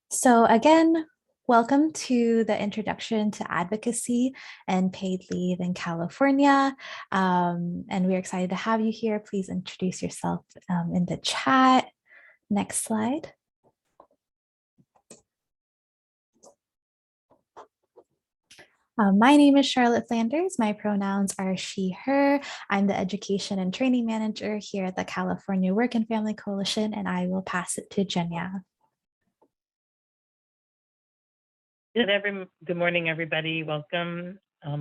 So again, welcome to the Introduction to Advocacy and Paid Leave in California. And we're excited to have you here. Please introduce yourself in the chat. Next slide. My name is Charlotte Flanders. My pronouns are she, her. I'm the Education and Training Manager here at the California Work and Family Coalition, and I will pass it to Jenya. Good morning, everybody. Welcome.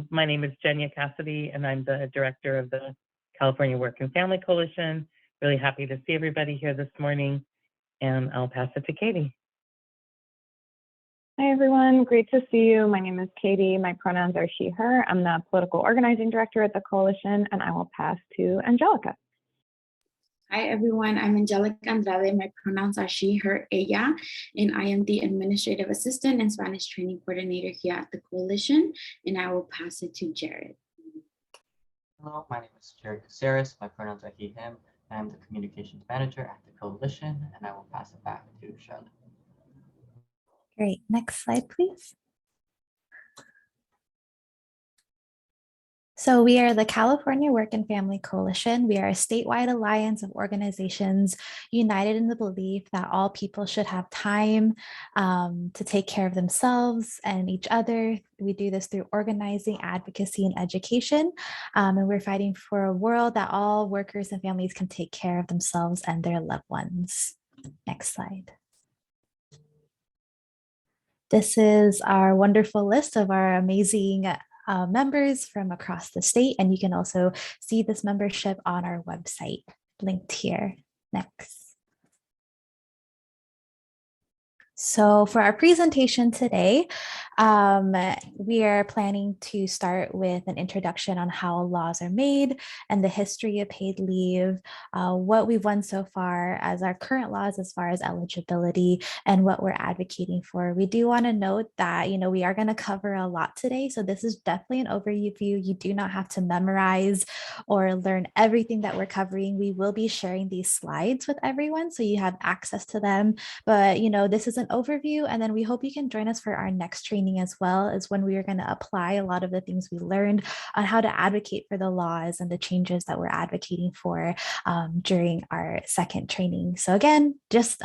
My name is Jenya Cassidy, and I'm the director of the California Work and Family Coalition. Really happy to see everybody here this morning, and I'll pass it to Katie. Hi, everyone. Great to see you. My name is Katie. My pronouns are she, her. I'm the political organizing director at the coalition, and I will pass to Angelica. Hi, everyone. I'm Angelica Andrade. My pronouns are she, her, ella, and I am the administrative assistant and Spanish training coordinator here at the coalition, and I will pass it to Jared. Hello, my name is Jared Caceres. My pronouns are he, him. I'm the communications manager at the coalition, and I will pass it back to Charlotte. Great. Next slide, please. So we are the California Work and Family Coalition. We are a statewide alliance of organizations united in the belief that all people should have time to take care of themselves and each other. We do this through organizing, advocacy, and education. And we're fighting for a world that all workers and families can take care of themselves and their loved ones. Next slide. This is our wonderful list of our amazing members from across the state, and you can also see this membership on our website linked here. Next. So for our presentation today, we are planning to start with an introduction on how laws are made and the history of paid leave, what we've won so far as our current laws as far as eligibility and what we're advocating for. We do want to note that, we are going to cover a lot today. So this is definitely an overview. You do not have to memorize or learn everything that we're covering. We will be sharing these slides with everyone so you have access to them. But, this is an overview, and then we hope you can join us for our next training as well, as when we are going to apply a lot of the things we learned on how to advocate for the laws and the changes that we're advocating for during our second training. So again, just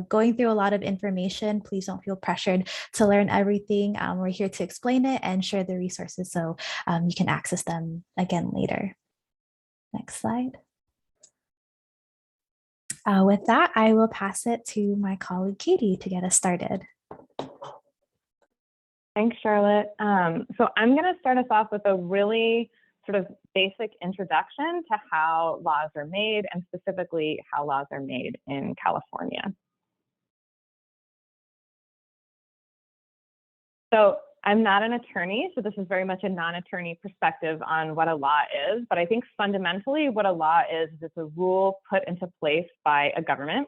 going through a lot of information. Please don't feel pressured to learn everything. We're here to explain it and share the resources so you can access them again later. Next slide. With that, I will pass it to my colleague Katie to get us started. Thanks, Charlotte. So I'm going to start us off with a really sort of basic introduction to how laws are made, and specifically how laws are made in California. So I'm not an attorney, so this is very much a non-attorney perspective on what a law is, but I think fundamentally what a law is it's a rule put into place by a government.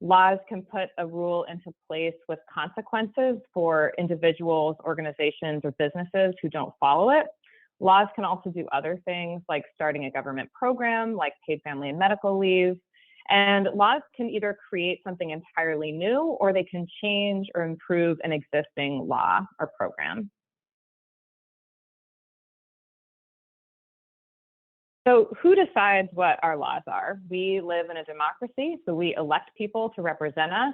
Laws can put a rule into place with consequences for individuals, organizations, or businesses who don't follow it. Laws can also do other things like starting a government program, like paid family and medical leave. And laws can either create something entirely new, or they can change or improve an existing law or program. So who decides what our laws are? We live in a democracy, so we elect people to represent us,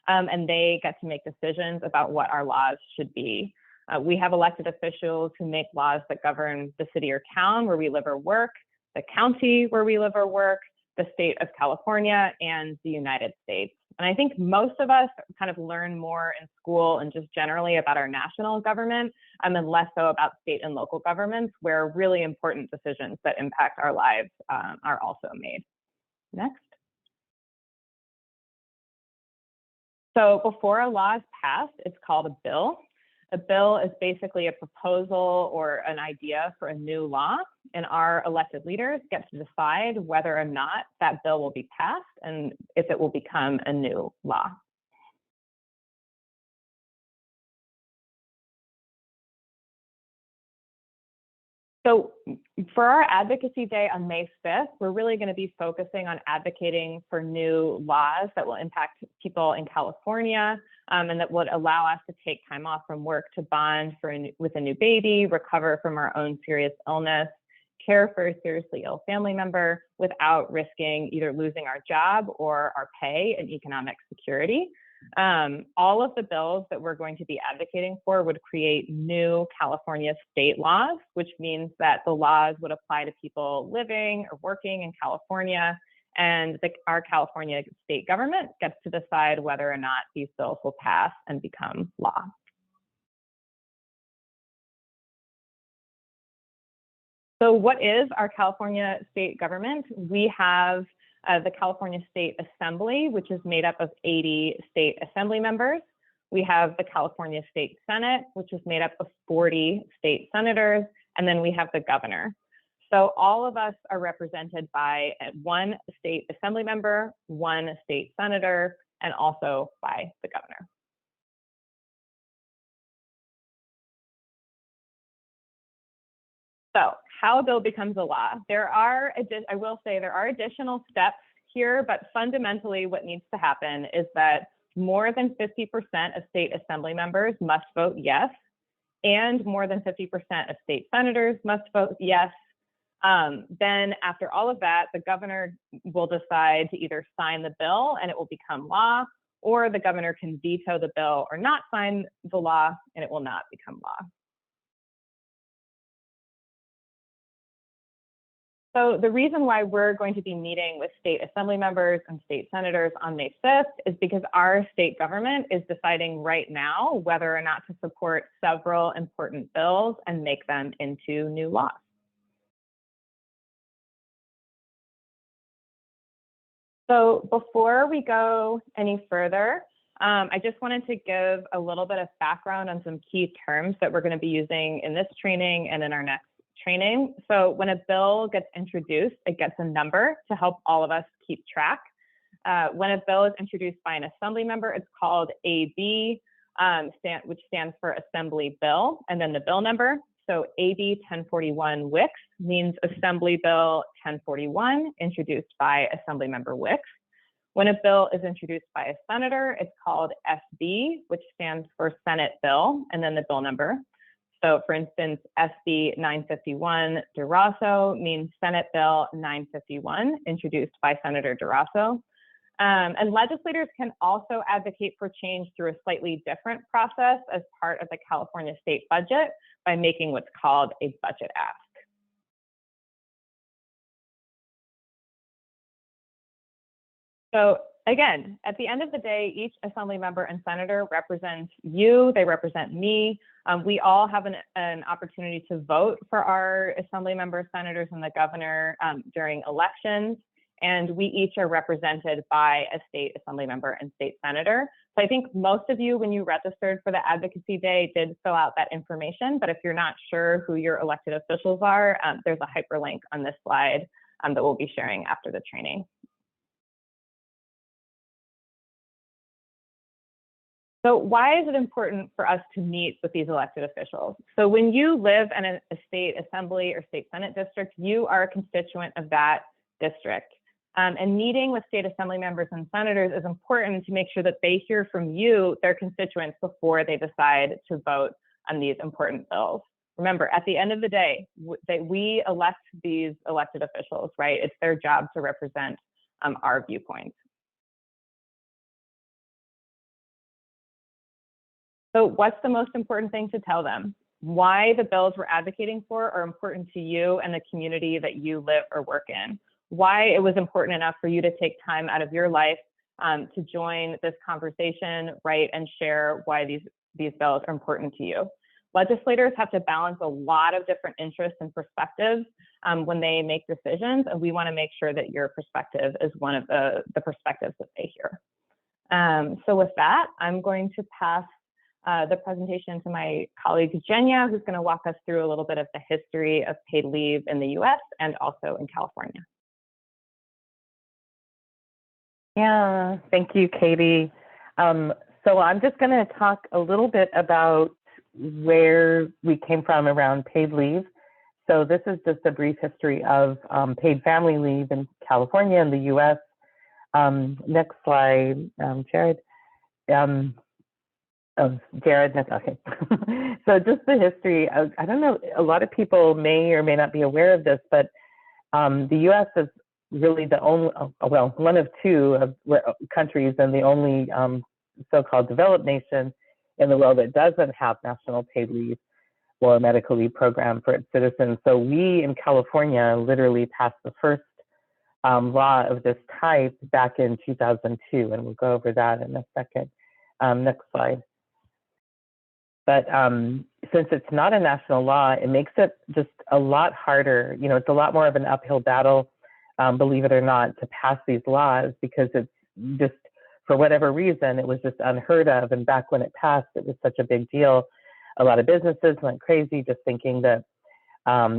and they get to make decisions about what our laws should be. We have elected officials who make laws that govern the city or town where we live or work, the county where we live or work, the state of California, and the United States. And I think most of us kind of learn more in school and just generally about our national government, and less so about state and local governments, where really important decisions that impact our lives are also made. Next. So before a law is passed, it's called a bill. A bill is basically a proposal or an idea for a new law, and our elected leaders get to decide whether or not that bill will be passed and if it will become a new law. So for our Advocacy Day on May 5th, we're really going to be focusing on advocating for new laws that will impact people in California, and that would allow us to take time off from work to bond with a new baby, recover from our own serious illness, care for a seriously ill family member without risking either losing our job or our pay and economic security. All of the bills that we're going to be advocating for would create new California state laws, which means that the laws would apply to people living or working in California, and our California state government gets to decide whether or not these bills will pass and become law. So what is our California state government? We have the California State Assembly, which is made up of 80 state assembly members. We have the California State Senate, which is made up of 40 state senators, and then we have the governor. So all of us are represented by one state assembly member, one state senator, and also by the governor. So how a bill becomes a law. I will say there are additional steps here, but fundamentally what needs to happen is that more than 50% of state assembly members must vote yes, and more than 50% of state senators must vote yes. Then after all of that, the governor will decide to either sign the bill and it will become law, or the governor can veto the bill or not sign the law and it will not become law. So the reason why we're going to be meeting with state assembly members and state senators on May 5th is because our state government is deciding right now whether or not to support several important bills and make them into new laws. So before we go any further, I just wanted to give a little bit of background on some key terms that we're going to be using in this training and in our next training. So when a bill gets introduced, it gets a number to help all of us keep track. When a bill is introduced by an assembly member, it's called AB, which stands for Assembly Bill, and then the bill number. So AB 1041 Wicks means Assembly Bill 1041, introduced by Assembly Member Wicks. When a bill is introduced by a senator, it's called SB, which stands for Senate Bill, and then the bill number. So for instance, SB 951 Durazo means Senate Bill 951, introduced by Senator Durazo. And legislators can also advocate for change through a slightly different process as part of the California state budget by making what's called a budget ask. So again, at the end of the day, each assembly member and senator represents you, they represent me. We all have an opportunity to vote for our assembly members, senators, and the governor during elections. And we each are represented by a state assembly member and state senator. So I think most of you, when you registered for the Advocacy Day, did fill out that information. But if you're not sure who your elected officials are, there's a hyperlink on this slide that we'll be sharing after the training. So why is it important for us to meet with these elected officials? So when you live in a state assembly or state senate district, you are a constituent of that district. And meeting with state assembly members and senators is important to make sure that they hear from you, their constituents, before they decide to vote on these important bills. Remember, at the end of the day, we elect these elected officials, right? It's their job to represent our viewpoints. So what's the most important thing to tell them? Why the bills we're advocating for are important to you and the community that you live or work in. Why it was important enough for you to take time out of your life to join this conversation, right, and share why these bills are important to you. Legislators have to balance a lot of different interests and perspectives when they make decisions, and we want to make sure that your perspective is one of the perspectives that they hear. So with that, I'm going to pass the presentation to my colleague Jenya, who's going to walk us through a little bit of the history of paid leave in the US and also in California. Yeah, thank you, Katie. So I'm just going to talk a little bit about where we came from around paid leave. So this is just a brief history of paid family leave in California and the US. Next slide, Jared. Oh, Jared, okay. So just the history of, I don't know, a lot of people may or may not be aware of this, but the US is really the only, well, one of two of countries and the only so-called developed nation in the world that doesn't have national paid leave or medical leave program for its citizens. So we in California literally passed the first law of this type back in 2002, and we'll go over that in a second. Next slide. But since it's not a national law, it makes it just a lot harder. You know, it's a lot more of an uphill battle, believe it or not, to pass these laws, because it's just, for whatever reason, it was just unheard of. And back when it passed, it was such a big deal. A lot of businesses went crazy just thinking that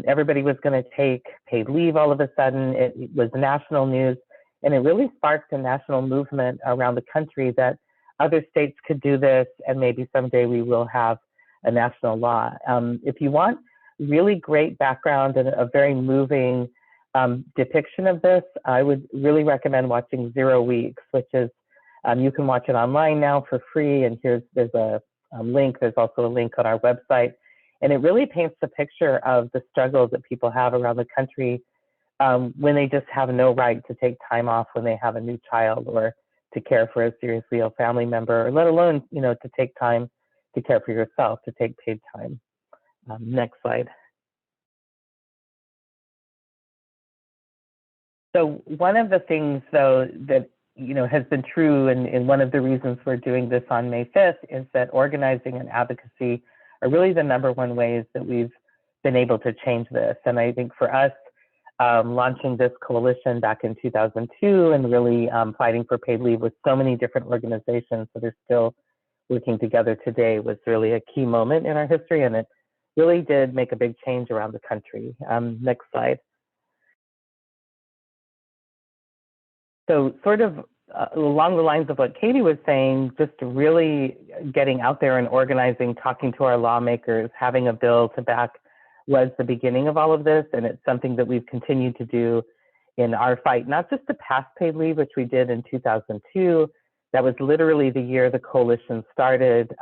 everybody was going to take paid leave all of a sudden. It was national news, and it really sparked a national movement around the country that other states could do this, and maybe someday we will have a national law. If you want really great background and a very moving depiction of this, I would really recommend watching 0 Weeks, which is, you can watch it online now for free, and there's a link. There's also a link on our website, and it really paints the picture of the struggles that people have around the country when they just have no right to take time off when they have a new child, or to care for a seriously ill family member, or let alone, you know, to take time to care for yourself, to take paid time. Next slide. So one of the things, though, that has been true, and one of the reasons we're doing this on May 5th, is that organizing and advocacy are really the #1 ways that we've been able to change this. And I think for us, launching this coalition back in 2002 and really fighting for paid leave with so many different organizations that are still working together today was really a key moment in our history, and it really did make a big change around the country. Next slide. So sort of along the lines of what Katie was saying, just really getting out there and organizing, talking to our lawmakers, having a bill to back was the beginning of all of this. And it's something that we've continued to do in our fight, not just to pass paid leave, which we did in 2002. That was literally the year the coalition started,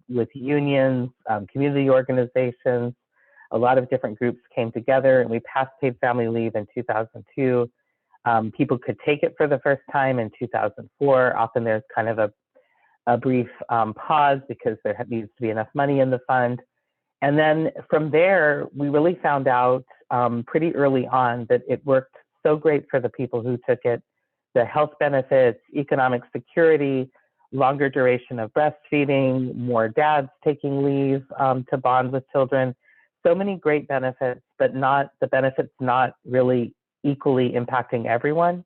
with unions, community organizations. A lot of different groups came together, and we passed paid family leave in 2002. People could take it for the first time in 2004. Often there's kind of a brief pause because there needs to be enough money in the fund. And then from there, we really found out pretty early on that it worked so great for the people who took it. The health benefits, economic security, longer duration of breastfeeding, more dads taking leave to bond with children. So many great benefits, but the benefits not really equally impacting everyone.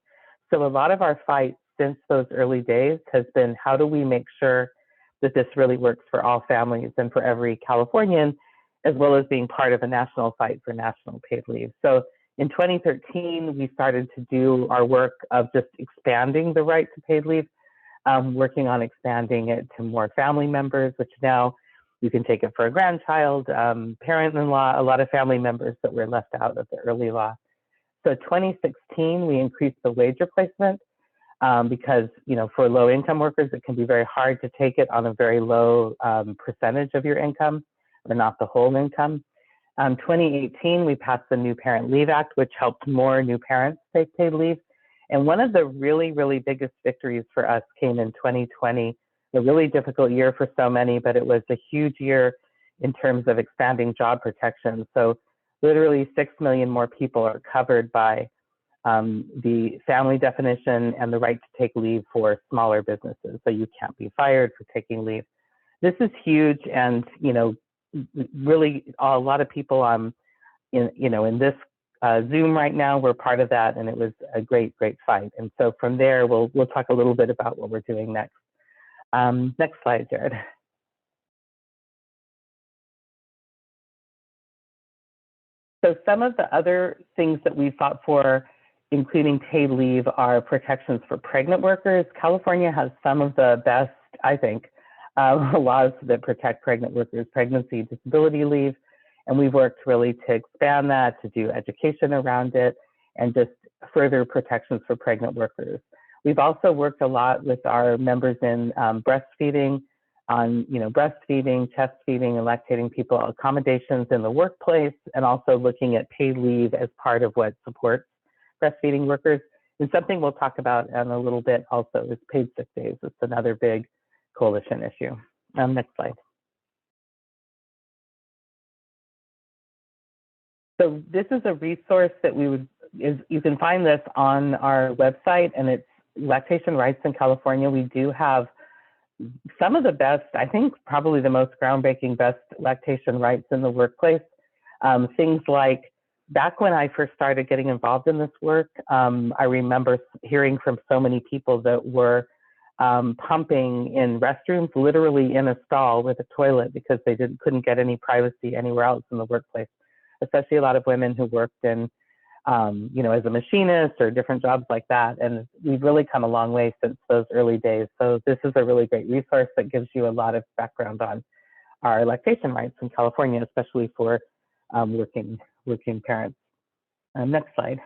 So a lot of our fight since those early days has been, how do we make sure that this really works for all families and for every Californian, as well as being part of a national fight for national paid leave. So in 2013, we started to do our work of just expanding the right to paid leave, working on expanding it to more family members, which now you can take it for a grandchild, parent-in-law, a lot of family members that were left out of the early law. So 2016, we increased the wage replacement because, for low-income workers, it can be very hard to take it on a very low percentage of your income, or not the whole income. 2018, we passed the New Parent Leave Act, which helped more new parents take paid leave. And one of the really, really biggest victories for us came in 2020, a really difficult year for so many, but it was a huge year in terms of expanding job protection. So literally 6 million more people are covered by the family definition and the right to take leave for smaller businesses. So you can't be fired for taking leave. This is huge, and really a lot of people in this Zoom right now, we're part of that, and it was a great fight. And so from there, we'll talk a little bit about what we're doing next. Next slide, Jared. So some of the other things that we fought for, including paid leave, are protections for pregnant workers. California has some of the best, I think, laws that protect pregnant workers, pregnancy disability leave. And we've worked really to expand that, to do education around it, and just further protections for pregnant workers. We've also worked a lot with our members in breastfeeding, on breastfeeding, chest feeding, and lactating people, accommodations in the workplace, and also looking at paid leave as part of what supports breastfeeding workers. And something we'll talk about in a little bit also is paid sick days. It's another big coalition issue. Next slide. So this is a resource that you can find this on our website, and it's Lactation Rights in California. We do have some of the best, I think probably the most groundbreaking best lactation rights in the workplace. Things like back when I first started getting involved in this work, I remember hearing from so many people that were pumping in restrooms, literally in a stall with a toilet, because they couldn't get any privacy anywhere else in the workplace, especially a lot of women who worked in as a machinist or different jobs like that. And we've really come a long way since those early days. So this is a really great resource that gives you a lot of background on our lactation rights in California, especially for working parents. Next slide.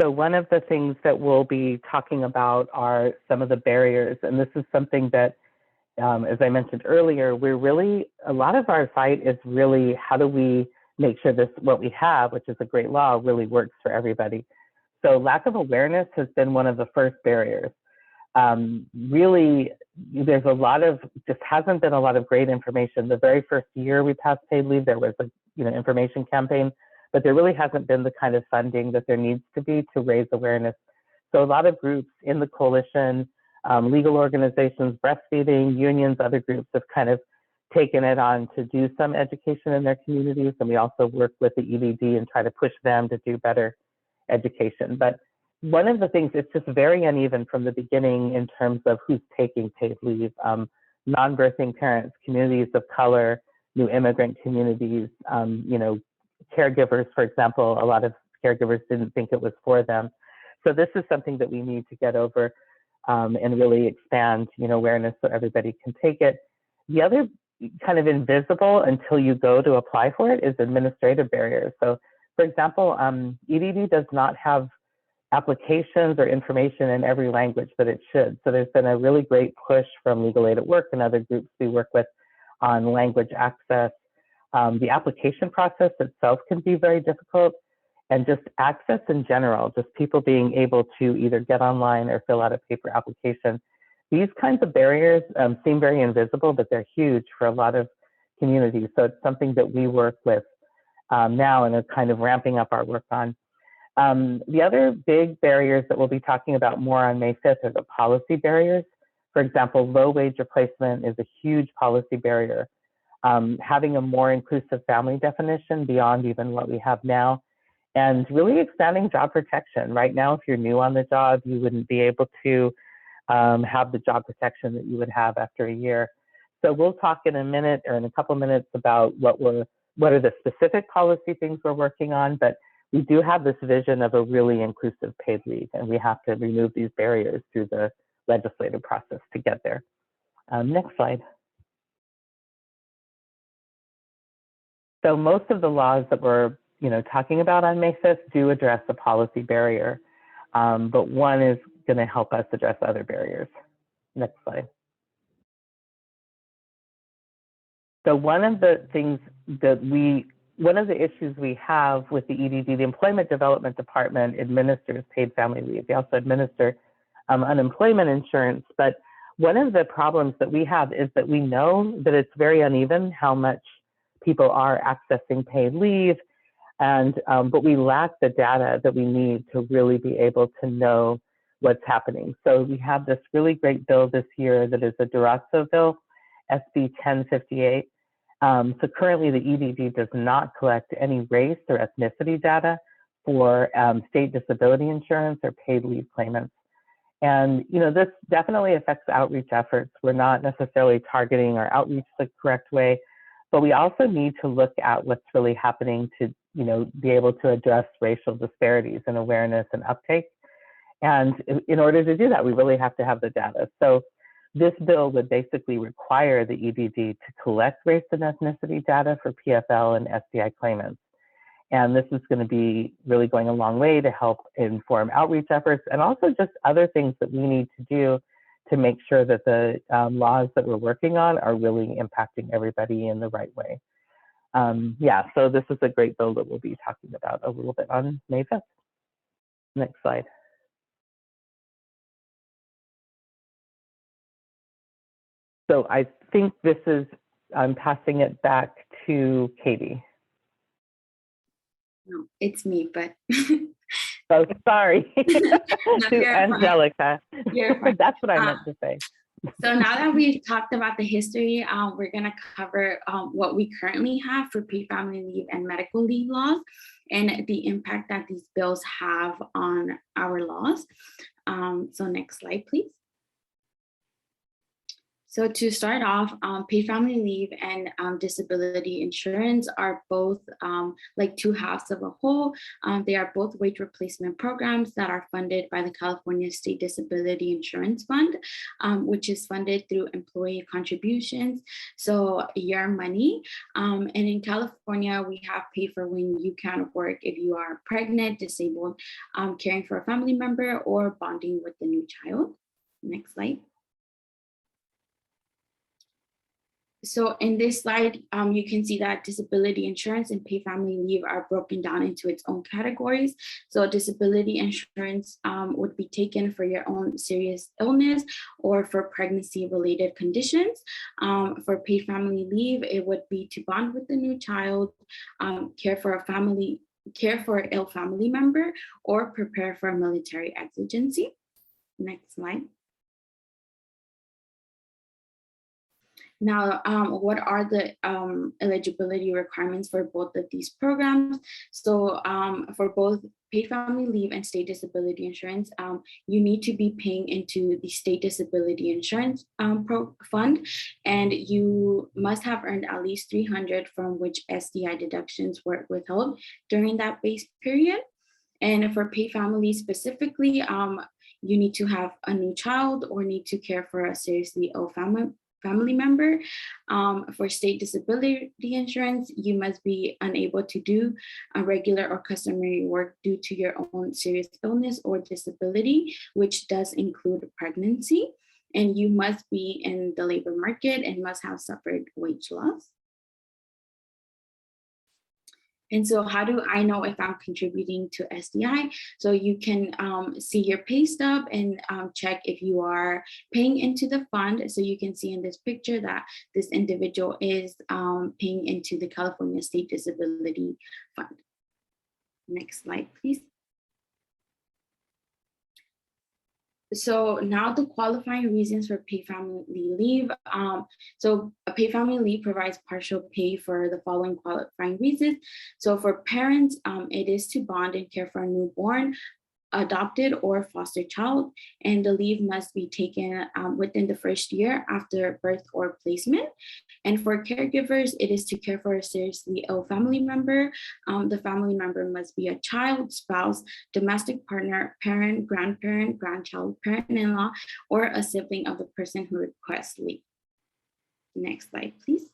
So one of the things that we'll be talking about are some of the barriers. And this is something that, as I mentioned earlier, a lot of our fight is really how do we make sure what we have, which is a great law, really works for everybody. So lack of awareness has been one of the first barriers. Really, there's just hasn't been a lot of great information. The very first year we passed paid leave, there was a information campaign, but there really hasn't been the kind of funding that there needs to be to raise awareness. So a lot of groups in the coalition, legal organizations, breastfeeding, unions, other groups have kind of taken it on to do some education in their communities. And we also work with the EDD and try to push them to do better education. But one of the things, it's just very uneven from the beginning in terms of who's taking paid leave. Non-birthing parents, communities of color, new immigrant communities, caregivers, for example, a lot of caregivers didn't think it was for them. So this is something that we need to get over and really expand, awareness so everybody can take it. The other kind of invisible until you go to apply for it is administrative barriers. So, for example, EDD does not have applications or information in every language that it should. So there's been a really great push from Legal Aid at Work and other groups we work with on language access. The application process itself can be very difficult, and just access in general, just people being able to either get online or fill out a paper application. These kinds of barriers seem very invisible, but they're huge for a lot of communities. So it's something that we work with now and are kind of ramping up our work on. The other big barriers that we'll be talking about more on May 5th are the policy barriers. For example, low wage replacement is a huge policy barrier. Having a more inclusive family definition beyond even what we have now, and really expanding job protection. Right now, if you're new on the job, you wouldn't be able to have the job protection that you would have after a year. So we'll talk in a minute or in a couple minutes about what are the specific policy things we're working on, but we do have this vision of a really inclusive paid leave, and we have to remove these barriers through the legislative process to get there. Next slide. So most of the laws that we're talking about on May 5th do address the policy barrier, but one is going to help us address other barriers. Next slide. So one of the issues we have with the EDD, the Employment Development Department administers paid family leave. They also administer unemployment insurance, but one of the problems that we have is that we know that it's very uneven how much people are accessing paid leave, and but we lack the data that we need to really be able to know what's happening. So we have this really great bill this year that is a Durazzo bill, SB 1058. So currently the EDD does not collect any race or ethnicity data for state disability insurance or paid leave claimants. And this definitely affects outreach efforts. We're not necessarily targeting our outreach the correct way, but we also need to look at what's really happening to be able to address racial disparities in awareness and uptake. And in order to do that, we really have to have the data. So This bill would basically require the EDD to collect race and ethnicity data for PFL and SDI claimants. And this is going to be really going a long way to help inform outreach efforts and also just other things that we need to do to make sure that the laws that we're working on are really impacting everybody in the right way. Yeah, so this is a great bill that we'll be talking about a little bit on May 5th. Next slide. So I think this is, I'm passing it back to Katie. No, it's me, but Oh, sorry. No, to Angelica. You're fine. That's what I meant to say. So now that we've talked about the history, we're going to cover what we currently have for paid family leave and medical leave laws and the impact that these bills have on our laws. So next slide, please. So to start off, paid family leave and disability insurance are both like two halves of a whole. They are both wage replacement programs that are funded by the California State Disability Insurance Fund, which is funded through employee contributions, so your money. And in California, we have pay for when you can't work if you are pregnant, disabled, caring for a family member, or bonding with the new child. Next slide. So in this slide, you can see that disability insurance and paid family leave are broken down into its own categories. So disability insurance would be taken for your own serious illness or for pregnancy-related conditions. For paid family leave, it would be to bond with the new child, care for an ill family member, or prepare for a military exigency. Next slide. Now, what are the eligibility requirements for both of these programs? So for both paid family leave and state disability insurance, you need to be paying into the state disability insurance fund, and you must have earned at least 300 from which SDI deductions were withheld during that base period. And for paid family specifically, you need to have a new child or need to care for a seriously ill family member. For state disability insurance, you must be unable to do a regular or customary work due to your own serious illness or disability, which does include pregnancy. And you must be in the labor market and must have suffered wage loss. And so how do I know if I'm contributing to SDI? So you can see your pay stub and check if you are paying into the fund. So you can see in this picture that this individual is paying into the California State Disability Fund. Next slide, please. So now the qualifying reasons for paid family leave. So a paid family leave provides partial pay for the following qualifying reasons. So for parents, it is to bond and care for a newborn, adopted or foster child, and the leave must be taken within the first year after birth or placement. And for caregivers, it is to care for a seriously ill family member. The family member must be a child, spouse, domestic partner, parent, grandparent, grandchild, parent-in-law, or a sibling of the person who requests leave. Next slide, please.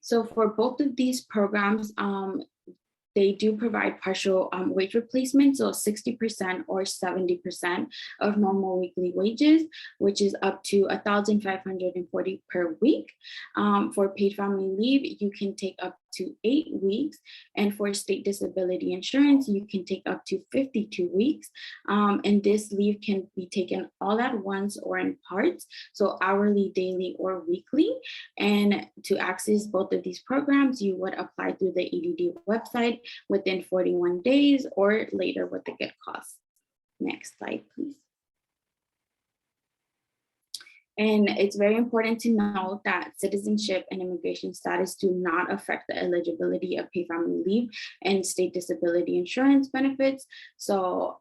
So for both of these programs, they do provide partial wage replacement, so 60% or 70% of normal weekly wages, which is up to $1,540 per week. For paid family leave, you can take up to 8 weeks. And for state disability insurance, you can take up to 52 weeks. And this leave can be taken all at once or in parts, so hourly, daily, or weekly. And to access both of these programs, you would apply through the EDD website within 41 days or later with the good cost. Next slide, please. And it's very important to note that citizenship and immigration status do not affect the eligibility of paid family leave and state disability insurance benefits. So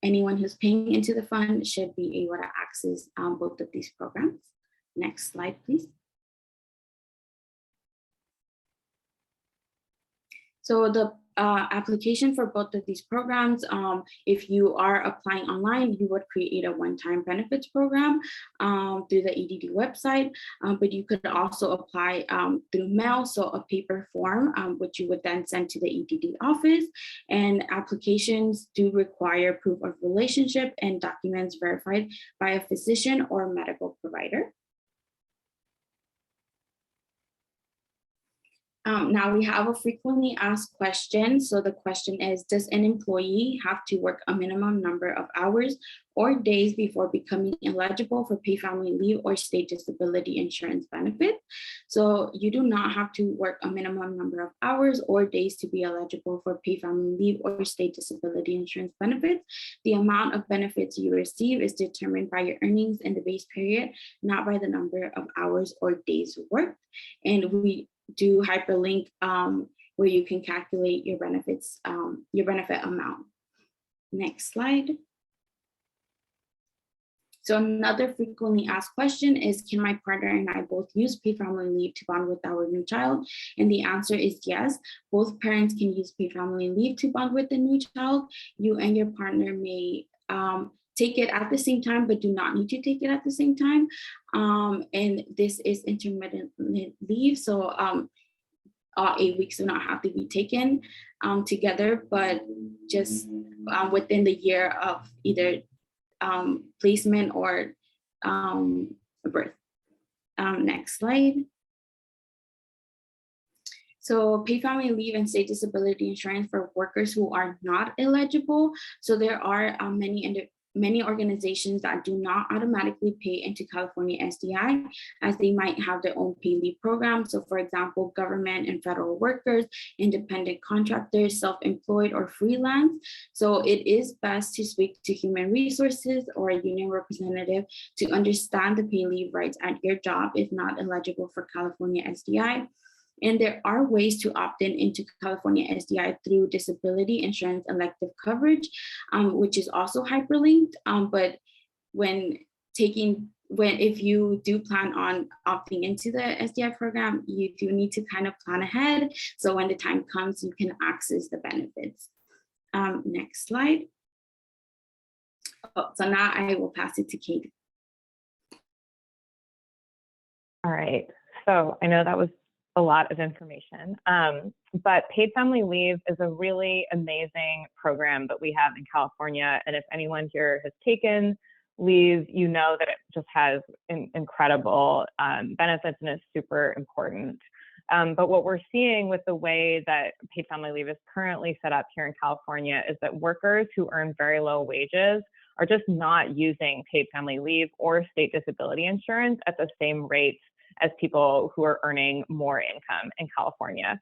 anyone who's paying into the fund should be able to access both of these programs. Next slide, please. So the application for both of these programs. If you are applying online, you would create a one-time benefits program through the EDD website, but you could also apply through mail, so a paper form, which you would then send to the EDD office. And applications do require proof of relationship and documents verified by a physician or medical provider. Now we have a frequently asked question. So the question is, does an employee have to work a minimum number of hours or days before becoming eligible for paid family leave or state disability insurance benefit? So you do not have to work a minimum number of hours or days to be eligible for paid family leave or state disability insurance benefits. The amount of benefits you receive is determined by your earnings in the base period, not by the number of hours or days worked. And we do hyperlink where you can calculate your benefits, your benefit amount. Next slide. So another frequently asked question is, can my partner and I both use paid family leave to bond with our new child? And the answer is yes. Both parents can use paid family leave to bond with the new child. You and your partner may take it at the same time, but do not need to take it at the same time. And this is intermittent leave. So all 8 weeks do not have to be taken together, but just within the year of either placement or birth. Next slide. So paid family leave and state disability insurance for workers who are not eligible. So there are many organizations that do not automatically pay into California SDI, as they might have their own paid leave program. So for example, government and federal workers, independent contractors, self-employed or freelance. So it is best to speak to human resources or a union representative to understand the paid leave rights at your job if not eligible for California SDI. And there are ways to opt in into California SDI through disability insurance elective coverage, which is also hyperlinked. But if you do plan on opting into the SDI program, you do need to kind of plan ahead. So when the time comes, you can access the benefits. Next slide. Oh, so now I will pass it to Kate. All right. So I know that was a lot of information, but paid family leave is a really amazing program that we have in California. And if anyone here has taken leave, you know that it just has incredible benefits and is super important. But what we're seeing with the way that paid family leave is currently set up here in California is that workers who earn very low wages are just not using paid family leave or state disability insurance at the same rates as people who are earning more income in California.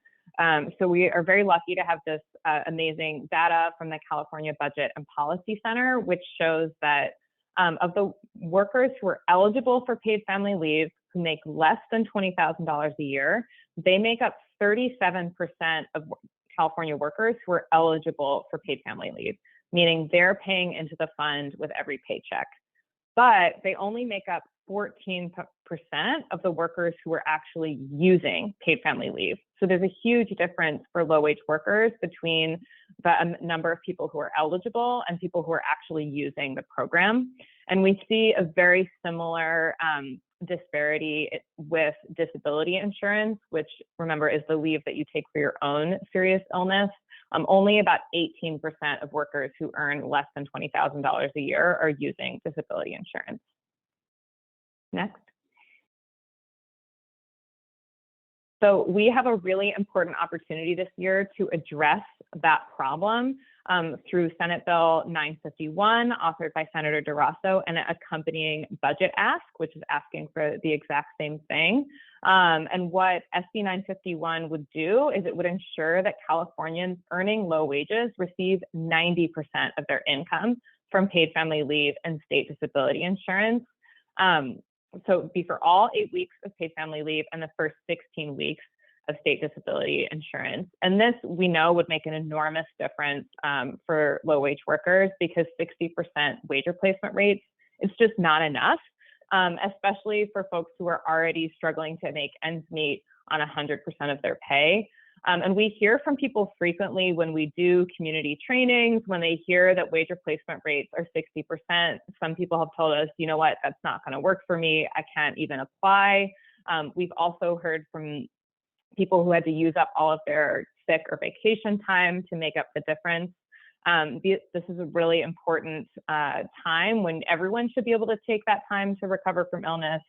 So we are very lucky to have this amazing data from the California Budget and Policy Center, which shows that of the workers who are eligible for paid family leave who make less than $20,000 a year, they make up 37% of California workers who are eligible for paid family leave, meaning they're paying into the fund with every paycheck. But they only make up 14% of the workers who are actually using paid family leave. So there's a huge difference for low-wage workers between the number of people who are eligible and people who are actually using the program. And we see a very similar disparity with disability insurance, which, remember, is the leave that you take for your own serious illness. Only about 18% of workers who earn less than $20,000 a year are using disability insurance. Next. So we have a really important opportunity this year to address that problem through Senate Bill 951, authored by Senator DeRosso, and an accompanying budget ask, which is asking for the exact same thing. And what SB 951 would do is it would ensure that Californians earning low wages receive 90% of their income from paid family leave and state disability insurance. So it'd be for all 8 weeks of paid family leave and the first 16 weeks of state disability insurance. And this, we know, would make an enormous difference for low-wage workers, because 60% wage replacement rates, it's just not enough, especially for folks who are already struggling to make ends meet on 100% of their pay. And we hear from people frequently when we do community trainings, when they hear that wage replacement rates are 60%, some people have told us, you know what, that's not going to work for me. I can't even apply. We've also heard from people who had to use up all of their sick or vacation time to make up the difference. This is a really important time when everyone should be able to take that time to recover from illness,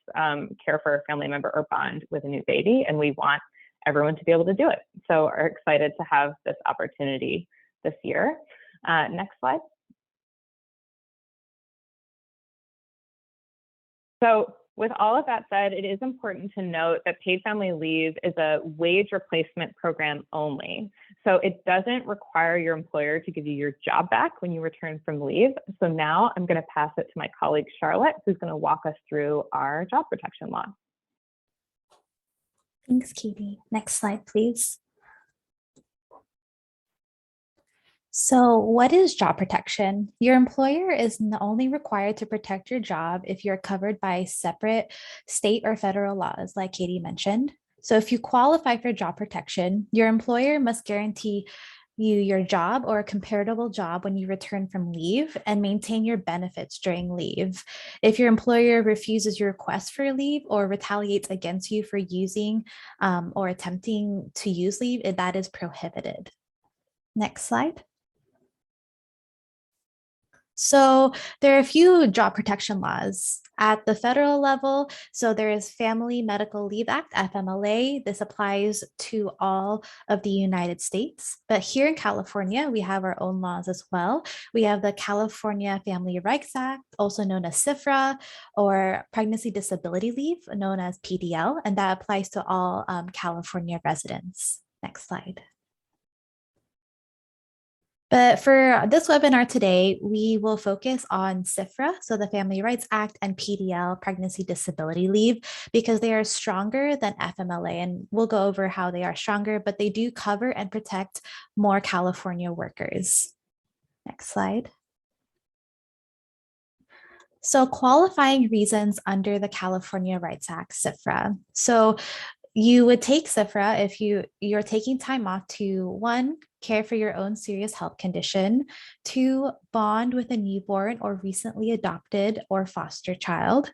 care for a family member, or bond with a new baby. And we want everyone to be able to do it. So we're excited to have this opportunity this year. Next slide. So with all of that said, it is important to note that paid family leave is a wage replacement program only. So it doesn't require your employer to give you your job back when you return from leave. So now I'm going to pass it to my colleague, Charlotte, who's going to walk us through our job protection law. Thanks, Katie. Next slide, please. So what is job protection? Your employer is only required to protect your job if you're covered by separate state or federal laws, like Katie mentioned. So if you qualify for job protection, your employer must guarantee you your job or a comparable job when you return from leave and maintain your benefits during leave. If your employer refuses your request for leave or retaliates against you for using or attempting to use leave, that is prohibited. Next slide. So there are a few job protection laws at the federal level. So there is Family Medical Leave Act, FMLA. This applies to all of the United States. But here in California, we have our own laws as well. We have the California Family Rights Act, also known as CFRA, or Pregnancy Disability Leave, known as PDL, and that applies to all California residents. Next slide. But for this webinar today, we will focus on CFRA, so the Family Rights Act, and PDL, Pregnancy Disability Leave, because they are stronger than FMLA. And we'll go over how they are stronger, but they do cover and protect more California workers. Next slide. So qualifying reasons under the California Rights Act, CFRA. So you would take CFRA if you're taking time off to 1, care for your own serious health condition, 2, bond with a newborn or recently adopted or foster child,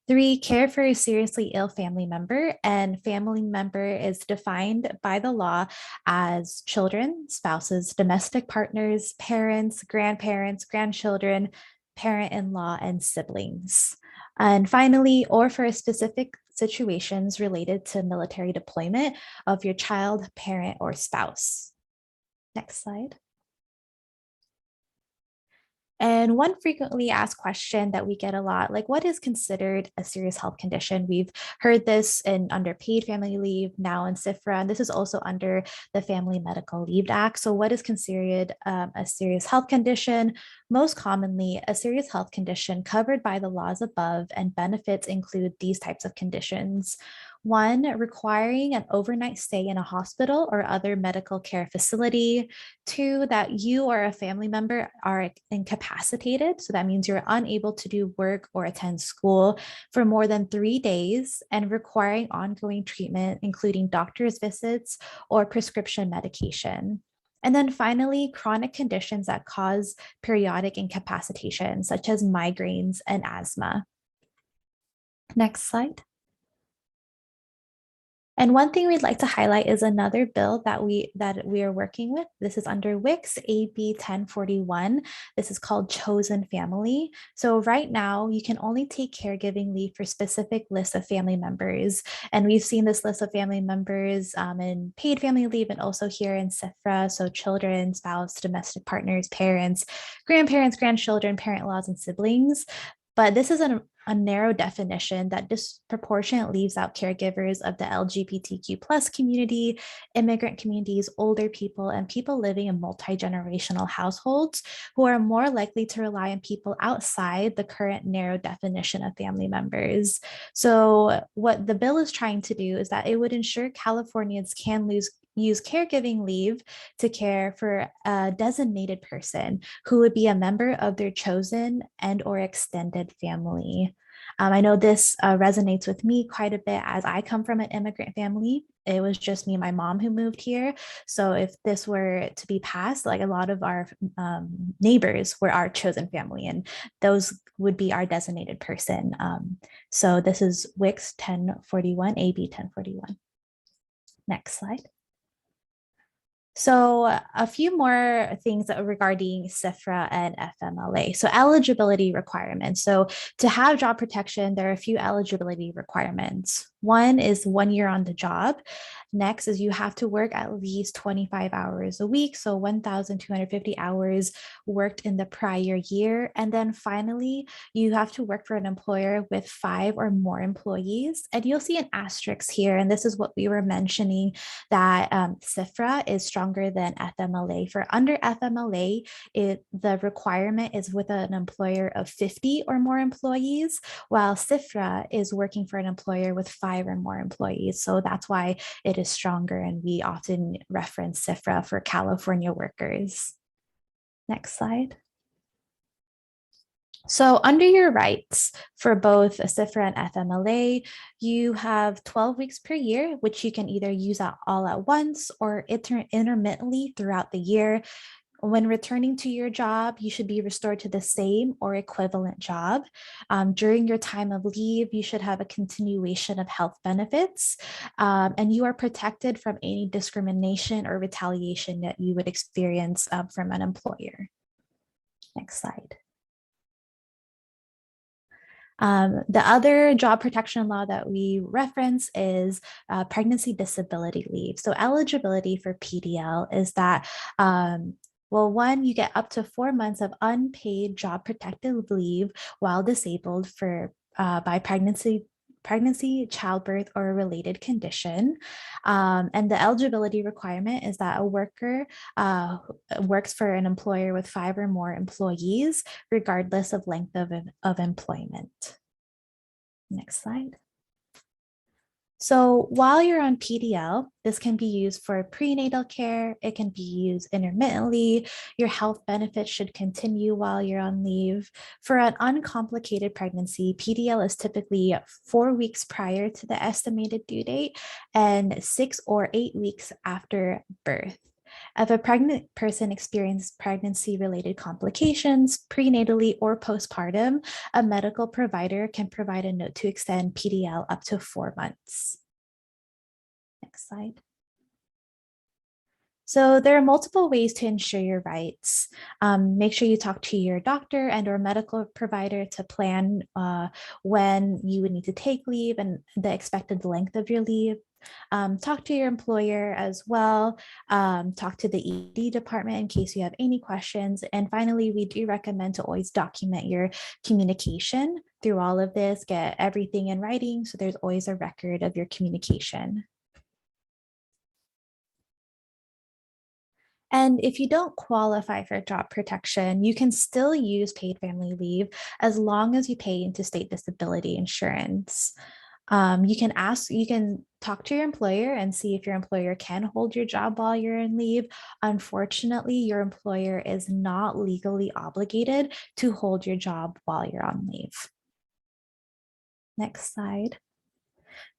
3, care for a seriously ill family member, and family member is defined by the law as children, spouses, domestic partners, parents, grandparents, grandchildren, parent-in-law, and siblings. And finally, or for specific situations related to military deployment of your child, parent, or spouse. Next slide. And one frequently asked question that we get a lot, like what is considered a serious health condition? We've heard this in under paid family leave, now in CFRA, and this is also under the Family Medical Leave Act. So what is considered a serious health condition? Most commonly, a serious health condition covered by the laws above, and benefits include these types of conditions. 1, requiring an overnight stay in a hospital or other medical care facility. 2, that you or a family member are incapacitated. So that means you're unable to do work or attend school for more than 3 days and requiring ongoing treatment, including doctor's visits or prescription medication. And then finally, chronic conditions that cause periodic incapacitation, such as migraines and asthma. Next slide. And one thing we'd like to highlight is another bill that we are working with. This is under WICS AB 1041. This is called Chosen Family. So right now you can only take caregiving leave for specific lists of family members. And we've seen this list of family members in paid family leave and also here in CFRA. So children, spouse, domestic partners, parents, grandparents, grandchildren, parent-in-laws, and siblings. But this is a narrow definition that disproportionately leaves out caregivers of the LGBTQ plus community, immigrant communities, older people, and people living in multi-generational households who are more likely to rely on people outside the current narrow definition of family members. So what the bill is trying to do is that it would ensure Californians can use caregiving leave to care for a designated person who would be a member of their chosen and or extended family. I know this resonates with me quite a bit as I come from an immigrant family. It was just me and my mom who moved here. So if this were to be passed, like a lot of our neighbors were our chosen family, and those would be our designated person. So this is WIX 1041, AB 1041. Next slide. So a few more things regarding CIFRA and FMLA. So eligibility requirements. So to have job protection, there are a few eligibility requirements. One is 1 year on the job. Next is you have to work at least 25 hours a week. So 1,250 hours worked in the prior year. And then finally, you have to work for an employer with 5 or more employees. And you'll see an asterisk here. And this is what we were mentioning, that CIFRA is stronger than FMLA. For under FMLA, the requirement is with an employer of 50 or more employees, while CIFRA is working for an employer with 5 or more employees. So that's why it is stronger, and we often reference CIFRA for California workers. Next slide. So under your rights for both CIFRA and FMLA, you have 12 weeks per year, which you can either use all at once or intermittently throughout the year. When returning to your job, you should be restored to the same or equivalent job. During your time of leave, you should have a continuation of health benefits, and you are protected from any discrimination or retaliation that you would experience from an employer. Next slide. The other job protection law that we reference is pregnancy disability leave. So eligibility for PDL is that, well, one, you get up to 4 months of unpaid job protected leave while disabled by pregnancy, childbirth, or a related condition. And the eligibility requirement is that a worker works for an employer with 5 or more employees, regardless of length of employment. Next slide. So while you're on PDL, this can be used for prenatal care. It can be used intermittently. Your health benefits should continue while you're on leave. For an uncomplicated pregnancy, PDL is typically 4 weeks prior to the estimated due date and 6 or 8 weeks after birth. If a pregnant person experiences pregnancy-related complications, prenatally or postpartum, a medical provider can provide a note to extend PDL up to 4 months. Next slide. So there are multiple ways to ensure your rights. Make sure you talk to your doctor and or medical provider to plan when you would need to take leave and the expected length of your leave. Talk to your employer as well. Talk to the ED department in case you have any questions. And finally, we do recommend to always document your communication through all of this, get everything in writing, so there's always a record of your communication. And if you don't qualify for job protection, you can still use paid family leave as long as you pay into state disability insurance. You can talk to your employer and see if your employer can hold your job while you're in leave. Unfortunately, your employer is not legally obligated to hold your job while you're on leave. Next slide.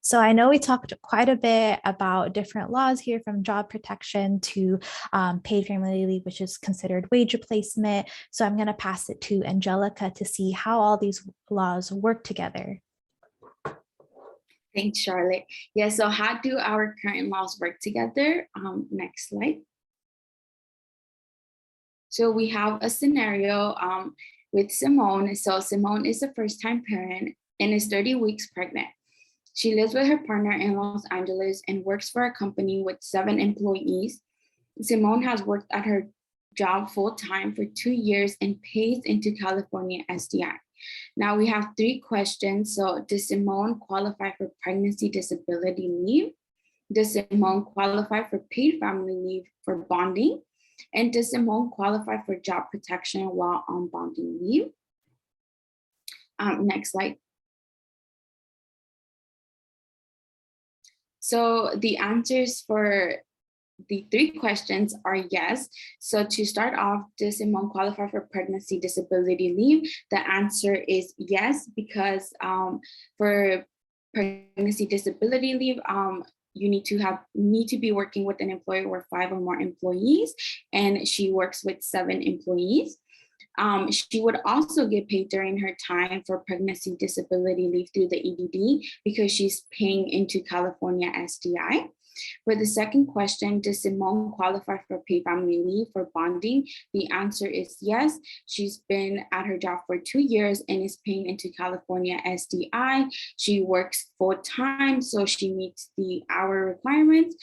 So I know we talked quite a bit about different laws here, from job protection to paid family leave, which is considered wage replacement. So I'm going to pass it to Angelica to see how all these laws work together. Thanks, Charlotte. Yeah, so how do our current laws work together? Next slide. So we have a scenario with Simone. So Simone is a first-time parent and is 30 weeks pregnant. She lives with her partner in Los Angeles and works for a company with 7 employees. Simone has worked at her job full-time for 2 years and pays into California SDI. Now we have 3 questions. So does Simone qualify for pregnancy disability leave? Does Simone qualify for paid family leave for bonding? And does Simone qualify for job protection while on bonding leave? Next slide. So the answers for the three questions are yes. So to start off, does Simone qualify for pregnancy disability leave? The answer is yes, because for pregnancy disability leave, you need to be working with an employer with 5 or more employees, and she works with 7 employees. She would also get paid during her time for pregnancy disability leave through the EDD because she's paying into California SDI. For the second question, does Simone qualify for paid family leave for bonding? The answer is yes. She's been at her job for 2 years and is paying into California SDI. She works full time, so she meets the hour requirements.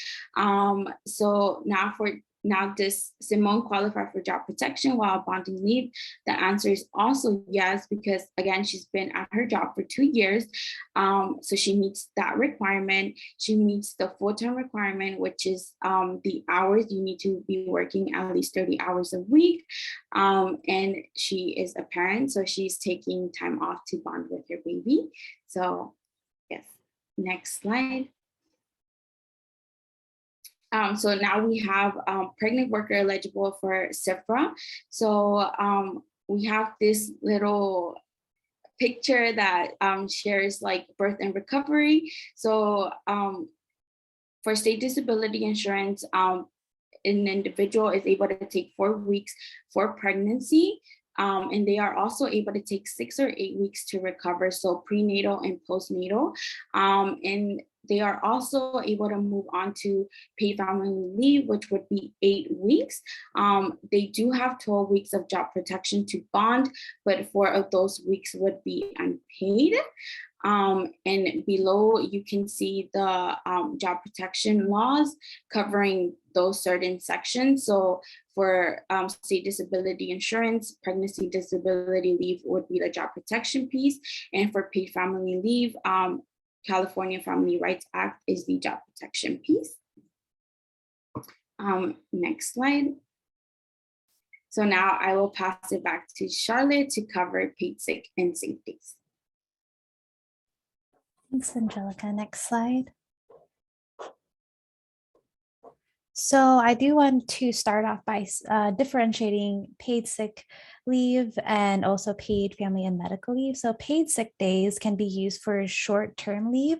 So now, does Simone qualify for job protection while bonding leave? The answer is also yes, because again, she's been at her job for 2 years. So she meets that requirement. She meets the full-time requirement, which is the hours. You need to be working at least 30 hours a week. And she is a parent, so she's taking time off to bond with her baby. So yes, next slide. So now we have pregnant worker eligible for Acceptra. So we have this little picture that shares like birth and recovery. So for state disability insurance, an individual is able to take 4 weeks for pregnancy. And they are also able to take 6 or 8 weeks to recover, so prenatal and postnatal. And they are also able to move on to paid family leave, which would be 8 weeks. They do have 12 weeks of job protection to bond, but 4 of those weeks would be unpaid. And below you can see the job protection laws covering those certain sections. So for state disability insurance, pregnancy disability leave would be the job protection piece. And for paid family leave, California Family Rights Act is the job protection piece. Next slide. So now I will pass it back to Charlotte to cover paid sick and safe days. Thanks, Angelica. Next slide. So I do want to start off by differentiating paid sick leave and also paid family and medical leave. So paid sick days can be used for short-term leave.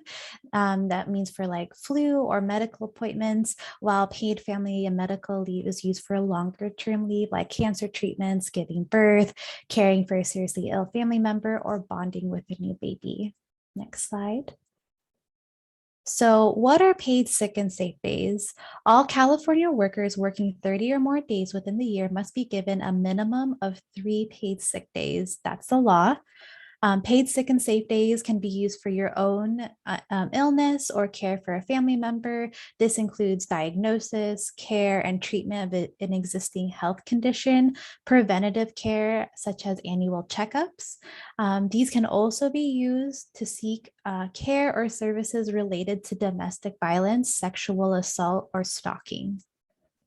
That means for like flu or medical appointments, while paid family and medical leave is used for longer-term leave like cancer treatments, giving birth, caring for a seriously ill family member, or bonding with a new baby. Next slide. So what are paid sick and safe days? All California workers working 30 or more days within the year must be given a minimum of 3 paid sick days. That's the law. Paid sick and safe days can be used for your own illness or care for a family member. This includes diagnosis, care, and treatment of an existing health condition, preventative care, such as annual checkups. These can also be used to seek care or services related to domestic violence, sexual assault, or stalking.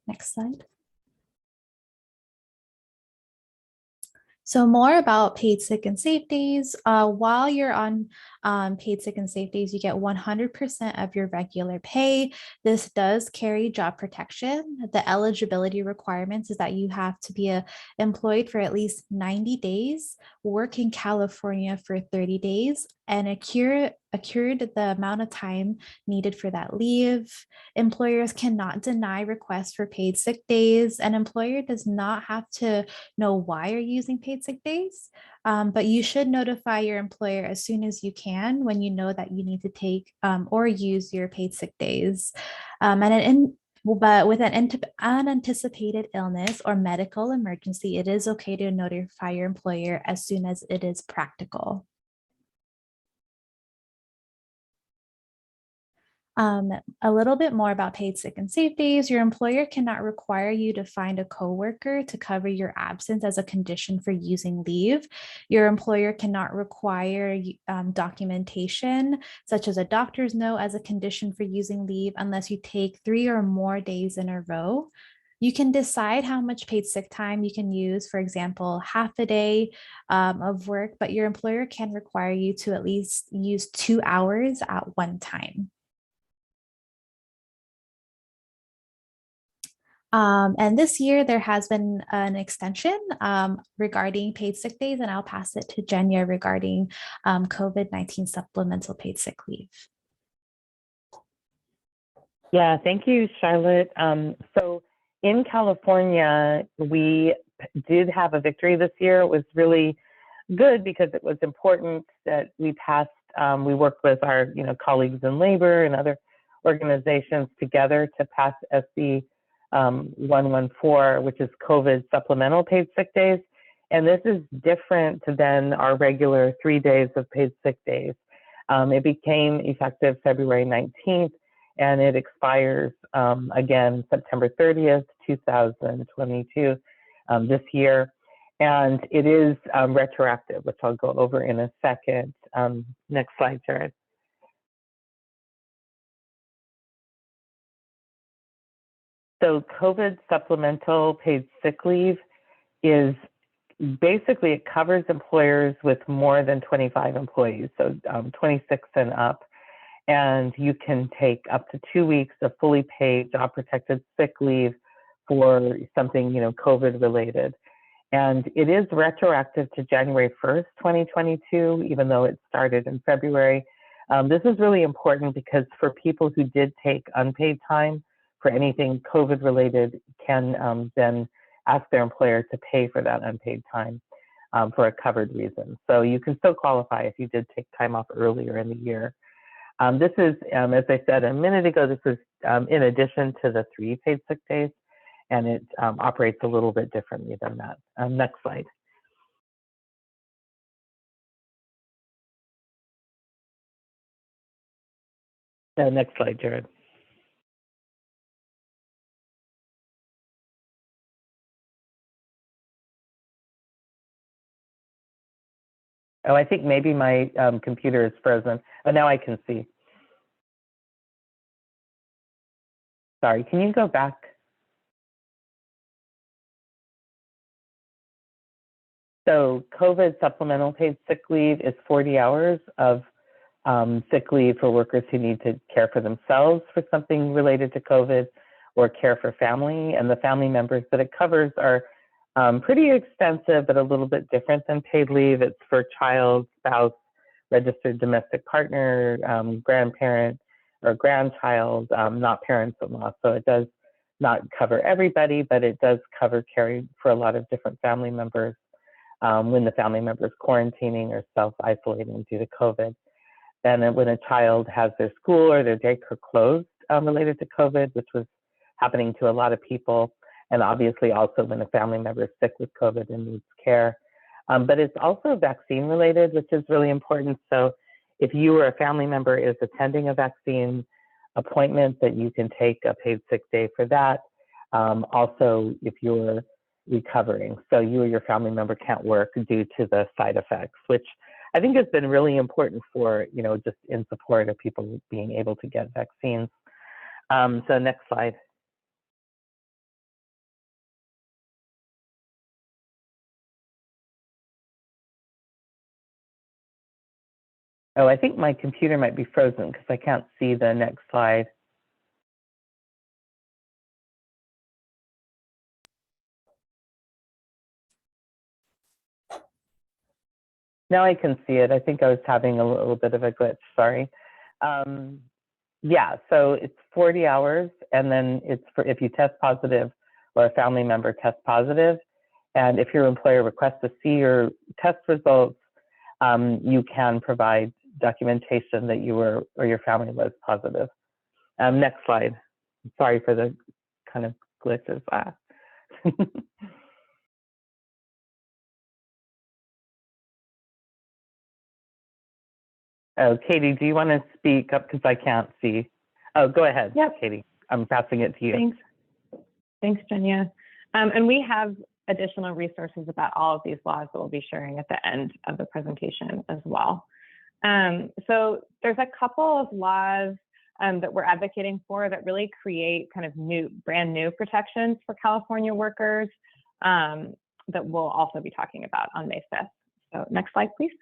Next slide. So more about paid sick and safe days. While you're on paid sick and safe days, you get 100% of your regular pay. This does carry job protection. The eligibility requirements is that you have to be employed for at least 90 days, work in California for 30 days, and accrued the amount of time needed for that leave. Employers cannot deny requests for paid sick days. An employer does not have to know why you're using paid sick days, but you should notify your employer as soon as you can when you know that you need to take or use your paid sick days. But with an unanticipated illness or medical emergency, it is okay to notify your employer as soon as it is practical. A little bit more about paid sick and safe days. Your employer cannot require you to find a coworker to cover your absence as a condition for using leave. Your employer cannot require documentation, such as a doctor's note, as a condition for using leave unless you take 3 or more days in a row. You can decide how much paid sick time you can use, for example, half a day of work, but your employer can require you to at least use 2 hours at one time. And this year there has been an extension regarding paid sick days, and I'll pass it to Jenya regarding COVID-19 supplemental paid sick leave. Yeah, thank you, Charlotte. So in California, we did have a victory this year. It was really good because it was important that we passed, we worked with our colleagues in labor and other organizations together to pass SB 114, which is COVID supplemental paid sick days. And this is different than our regular 3 days of paid sick days. It became effective February 19th, and it expires again September 30th, 2022, this year. And it is retroactive, which I'll go over in a second. Next slide, Jared. So COVID supplemental paid sick leave is basically, it covers employers with more than 25 employees, so 26 and up. And you can take up to 2 weeks of fully paid job protected sick leave for something, COVID related. And it is retroactive to January 1st, 2022, even though it started in February. This is really important because for people who did take unpaid time for anything COVID related, can then ask their employer to pay for that unpaid time for a covered reason. So you can still qualify if you did take time off earlier in the year. This is, as I said a minute ago, this is in addition to the 3 paid sick days, and it operates a little bit differently than that. Next slide. Next slide, Jared. Oh, I think maybe my computer is frozen. Oh, now I can see. Sorry, can you go back? So COVID supplemental paid sick leave is 40 hours of sick leave for workers who need to care for themselves for something related to COVID or care for family. And the family members that it covers are pretty extensive, but a little bit different than paid leave. It's for child, spouse, registered domestic partner, grandparent, or grandchild, not parents-in-law. So it does not cover everybody, but it does cover caring for a lot of different family members when the family member is quarantining or self-isolating due to COVID. And when a child has their school or their daycare closed related to COVID, which was happening to a lot of people, and obviously also when a family member is sick with COVID and needs care. But it's also vaccine related, which is really important. So if you or a family member is attending a vaccine appointment, that you can take a paid sick day for that. Also, if you're recovering, so you or your family member can't work due to the side effects, which I think has been really important for, just in support of people being able to get vaccines. So next slide. Oh, I think my computer might be frozen because I can't see the next slide. Now I can see it. I think I was having a little bit of a glitch, sorry. Yeah, so it's 40 hours, and then it's for if you test positive or a family member tests positive, and if your employer requests to see your test results, you can provide documentation that you were or your family was positive. Next slide. Sorry for the kind of glitches. Oh, Katie, do you want to speak up because I can't see? Oh, go ahead, Yep. Katie. I'm passing it to you. Thanks. Thanks, Jenya. And we have additional resources about all of these laws that we'll be sharing at the end of the presentation as well. So there's a couple of laws that we're advocating for that really create kind of brand new protections for California workers that we'll also be talking about on May 5th. So next slide, please.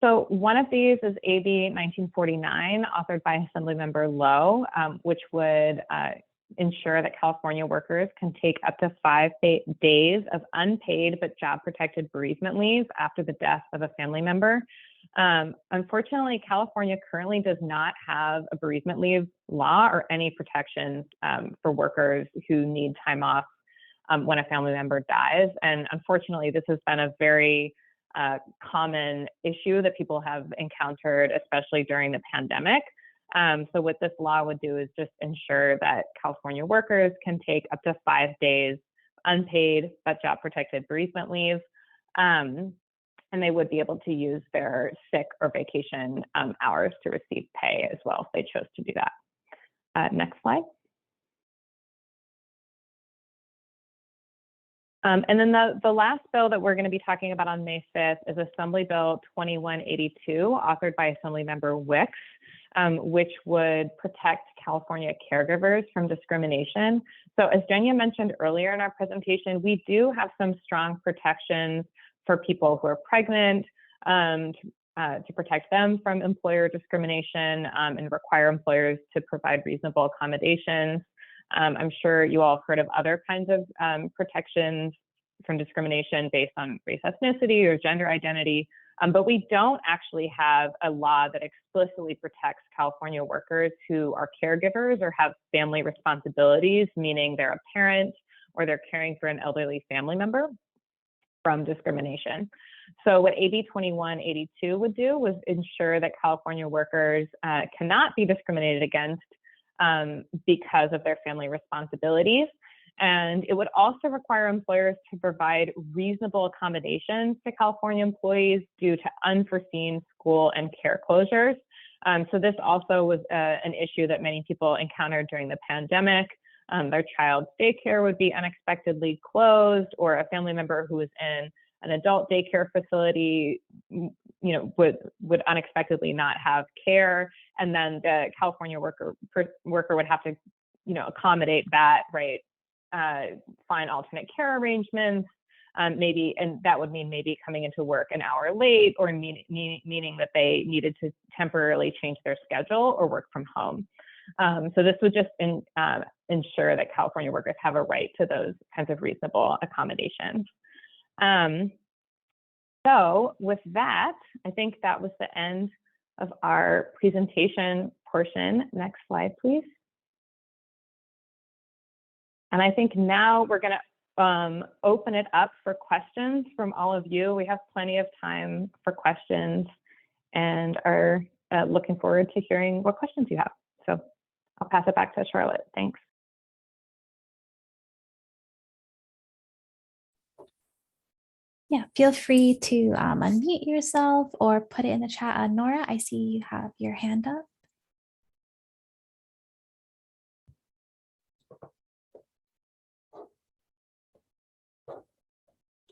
So one of these is AB 1949, authored by Assemblymember Lowe, which would ensure that California workers can take up to 5 days of unpaid but job-protected bereavement leave after the death of a family member. Unfortunately, California currently does not have a bereavement leave law or any protections for workers who need time off when a family member dies. And unfortunately, this has been a very common issue that people have encountered, especially during the pandemic. So what this law would do is just ensure that California workers can take up to 5 days unpaid but job protected bereavement leave. And they would be able to use their sick or vacation hours to receive pay as well if they chose to do that. Next slide. And then the last bill that we're going to be talking about on May 5th is Assembly Bill 2182, authored by Assemblymember Wicks, which would protect California caregivers from discrimination. So as Jenya mentioned earlier in our presentation, we do have some strong protections for people who are pregnant, to protect them from employer discrimination and require employers to provide reasonable accommodations. I'm sure you all have heard of other kinds of protections from discrimination based on race, ethnicity, or gender identity, but we don't actually have a law that explicitly protects California workers who are caregivers or have family responsibilities, meaning they're a parent or they're caring for an elderly family member, from discrimination. So what AB 2182 would do was ensure that California workers cannot be discriminated against because of their family responsibilities. And it would also require employers to provide reasonable accommodations to California employees due to unforeseen school and care closures. So this also was an issue that many people encountered during the pandemic. Their child's daycare would be unexpectedly closed, or a family member who was in an adult daycare facility, would unexpectedly not have care, and then the California worker would have to, accommodate that, right? Find alternate care arrangements, maybe, and that would mean maybe coming into work an hour late, or meaning that they needed to temporarily change their schedule or work from home. So this would just ensure that California workers have a right to those kinds of reasonable accommodations. So with that, I think that was the end of our presentation portion. Next slide, please. And I think now we're going to open it up for questions from all of you. We have plenty of time for questions and are looking forward to hearing what questions you have. So I'll pass it back to Charlotte. Thanks. Yeah, feel free to unmute yourself or put it in the chat. Nora, I see you have your hand up.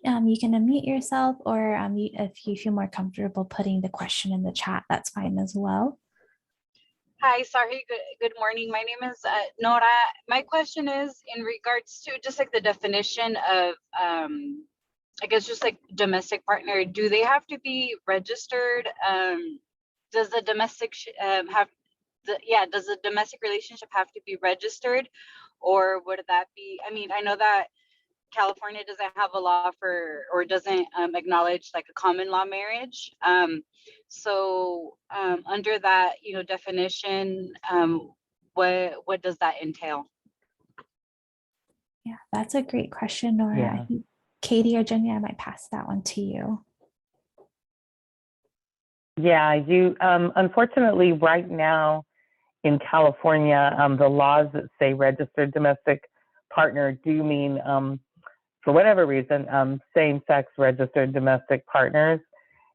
You can unmute yourself, or if you feel more comfortable putting the question in the chat, that's fine as well. Hi, sorry, good morning. My name is Nora. My question is in regards to just like the definition of, I guess just like domestic partner, do they have to be registered? Does the domestic does the domestic relationship have to be registered, or would that be, I mean, I know that California doesn't have a law for, or doesn't acknowledge like a common law marriage. So under that, definition, what does that entail? Yeah, that's a great question, Nora. Yeah. I think Katie or Jenya, I might pass that one to you. Yeah, unfortunately right now in California, the laws that say registered domestic partner do mean, for whatever reason, same-sex registered domestic partners.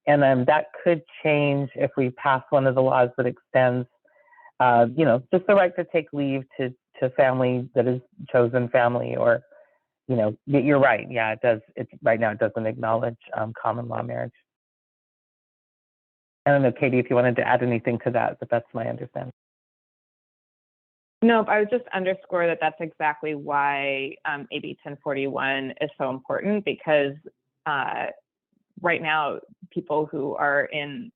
And that could change if we pass one of the laws that extends, just the right to take leave to family that is chosen family, or, you're right. Yeah, it does. Right now it doesn't acknowledge common law marriage. I don't know, Katie, if you wanted to add anything to that, but that's my understanding. No, I would just underscore that that's exactly why AB 1041 is so important, because right now people who are in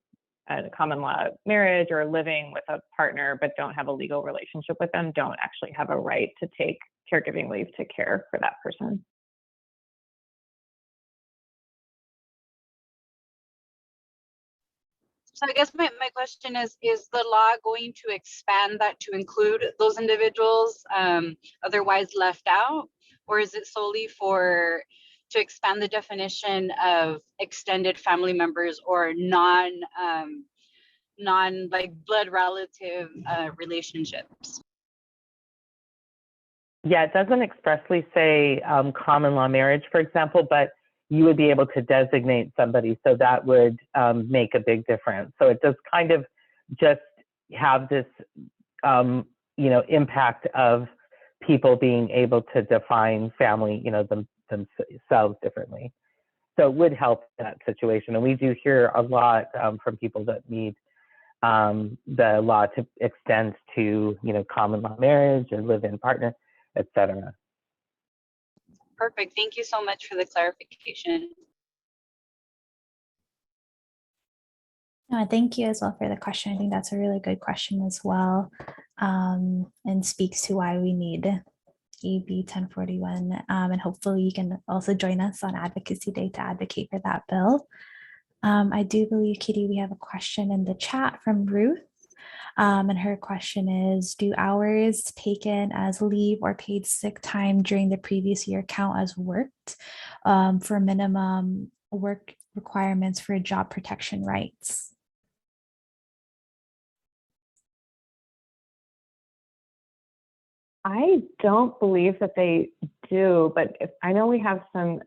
a common law marriage or living with a partner but don't have a legal relationship with them don't actually have a right to take caregiving leave to care for that person. So I guess my question is the law going to expand that to include those individuals otherwise left out? Or is it solely to expand the definition of extended family members or non like blood relative relationships? Yeah, it doesn't expressly say common law marriage, for example, but you would be able to designate somebody, so that would make a big difference. So it does kind of just have this, impact of people being able to define family, themselves differently. So it would help that situation. And we do hear a lot from people that need the law to extend to, common law marriage or live-in partner, etc. Perfect. Thank you so much for the clarification. No, thank you as well for the question. I think that's a really good question as well, and speaks to why we need AB 1041. And hopefully you can also join us on Advocacy Day to advocate for that bill. I do believe, Katie, we have a question in the chat from Ruth. And her question is, do hours taken as leave or paid sick time during the previous year count as worked for minimum work requirements for job protection rights? I don't believe that they do, but I know we have some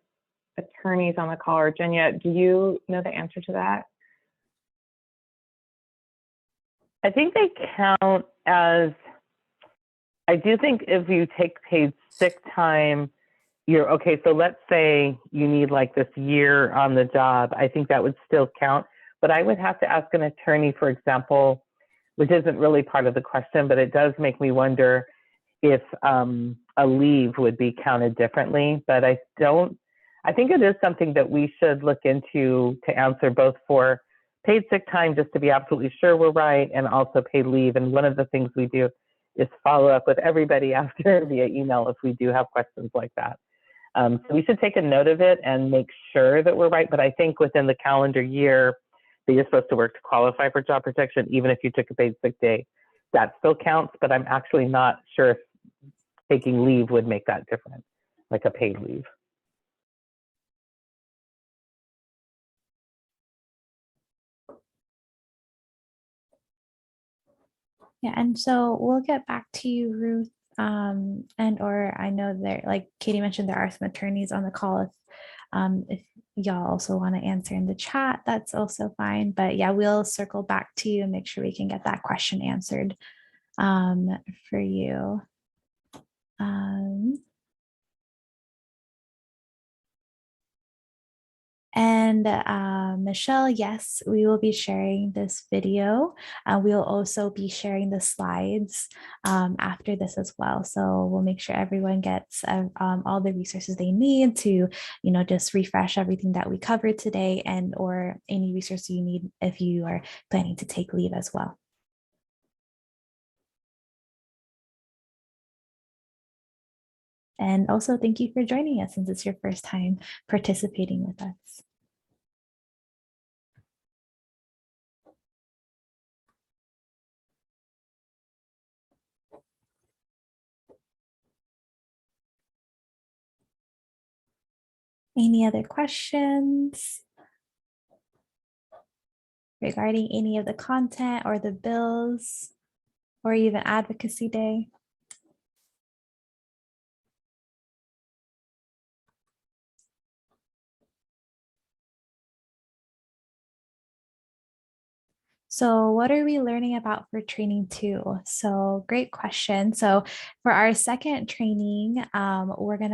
attorneys on the call. Or Jenya, do you know the answer to that? I think they count as, I do think if you take paid sick time, you're okay. So let's say you need like this year on the job. I think that would still count, but I would have to ask an attorney, for example, which isn't really part of the question, but it does make me wonder if a leave would be counted differently. But I think it is something that we should look into to answer, both for paid sick time, just to be absolutely sure we're right, and also paid leave. And one of the things we do is follow up with everybody after via email if we do have questions like that. So we should take a note of it and make sure that we're right. But I think within the calendar year that you're supposed to work to qualify for job protection, even if you took a paid sick day, that still counts. But I'm actually not sure if taking leave would make that different, like a paid leave. Yeah, and so we'll get back to you, Ruth, and or I know there, like Katie mentioned, there are some attorneys on the call. If y'all also want to answer in the chat, that's also fine. But yeah, we'll circle back to you and make sure we can get that question answered for you. And Michelle, yes, we will be sharing this video. We'll also be sharing the slides after this as well. So we'll make sure everyone gets all the resources they need to, just refresh everything that we covered today, and or any resources you need if you are planning to take leave as well. And also thank you for joining us since it's your first time participating with us. Any other questions regarding any of the content or the bills or even Advocacy Day? So what are we learning about for training 2? So great question. So for our second training, we're going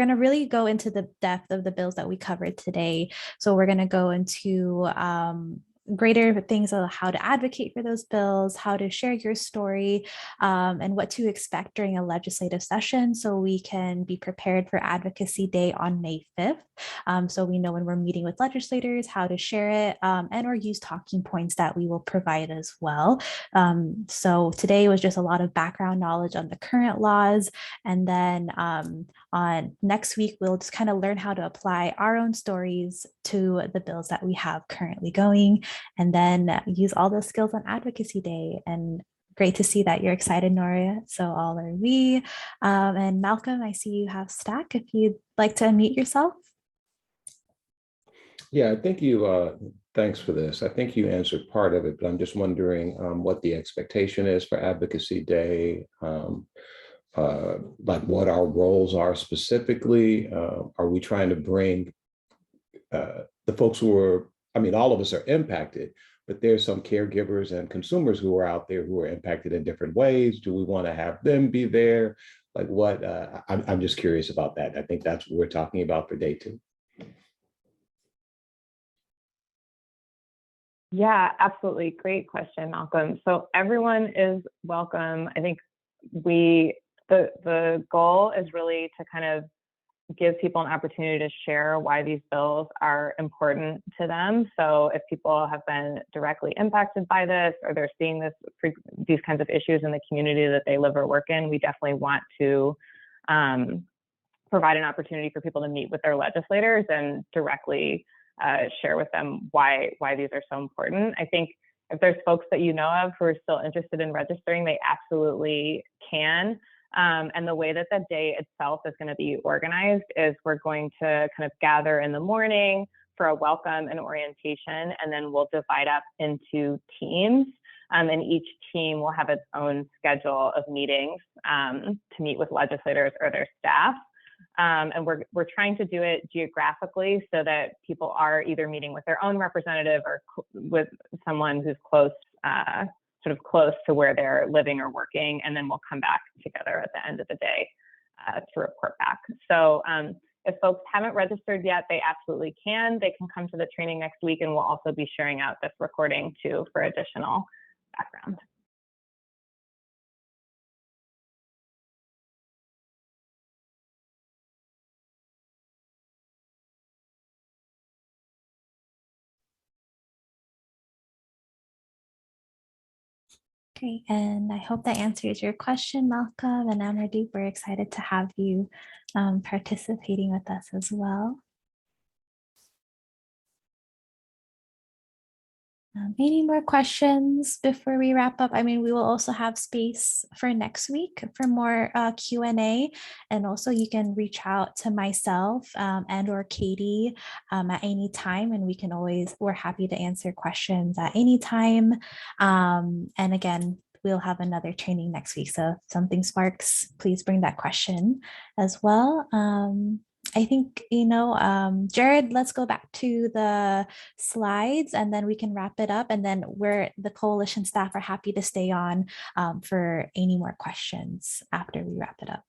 to really go into the depth of the bills that we covered today. So we're going to go into greater things of how to advocate for those bills, how to share your story, and what to expect during a legislative session so we can be prepared for Advocacy Day on May 5th. So we know when we're meeting with legislators how to share it and or use talking points that we will provide as well. So today was just a lot of background knowledge on the current laws, and then on next week, we'll just kind of learn how to apply our own stories to the bills that we have currently going, and then use all those skills on Advocacy Day. And great to see that you're excited, Nora. So all are we. And Malcolm, I see you have Stack. If you'd like to unmute yourself. Yeah, I think you, thanks for this. I think you answered part of it, but I'm just wondering what the expectation is for Advocacy Day, like what our roles are specifically. Are we trying to bring the folks who are, I mean, all of us are impacted, but there's some caregivers and consumers who are out there who are impacted in different ways. Do we want to have them be there? Like what, I'm just curious about that. I think that's what we're talking about for day 2. Yeah, absolutely. Great question, Malcolm. So everyone is welcome. I think the goal is really to kind of give people an opportunity to share why these bills are important to them. So if people have been directly impacted by this, or they're seeing these kinds of issues in the community that they live or work in, we definitely want to provide an opportunity for people to meet with their legislators and directly share with them why these are so important. I think if there's folks that you know of who are still interested in registering, they absolutely can. And the way that the day itself is going to be organized is we're going to kind of gather in the morning for a welcome and orientation, and then we'll divide up into teams. And each team will have its own schedule of meetings to meet with legislators or their staff. And we're trying to do it geographically so that people are either meeting with their own representative or with someone who's close, sort of close to where they're living or working, and then we'll come back together at the end of the day to report back. So if folks haven't registered yet, they absolutely can. They can come to the training next week, and we'll also be sharing out this recording too for additional background. Great, and I hope that answers your question, Malcolm. And Amardeep, we're excited to have you participating with us as well. Any more questions before we wrap up? I mean, we will also have space for next week for more Q&A, and also you can reach out to myself and or Katie at any time, and we're happy to answer questions at any time. And again, we'll have another training next week. So if something sparks, please bring that question as well. I think, Jared, let's go back to the slides and then we can wrap it up. And then the coalition staff are happy to stay on for any more questions after we wrap it up.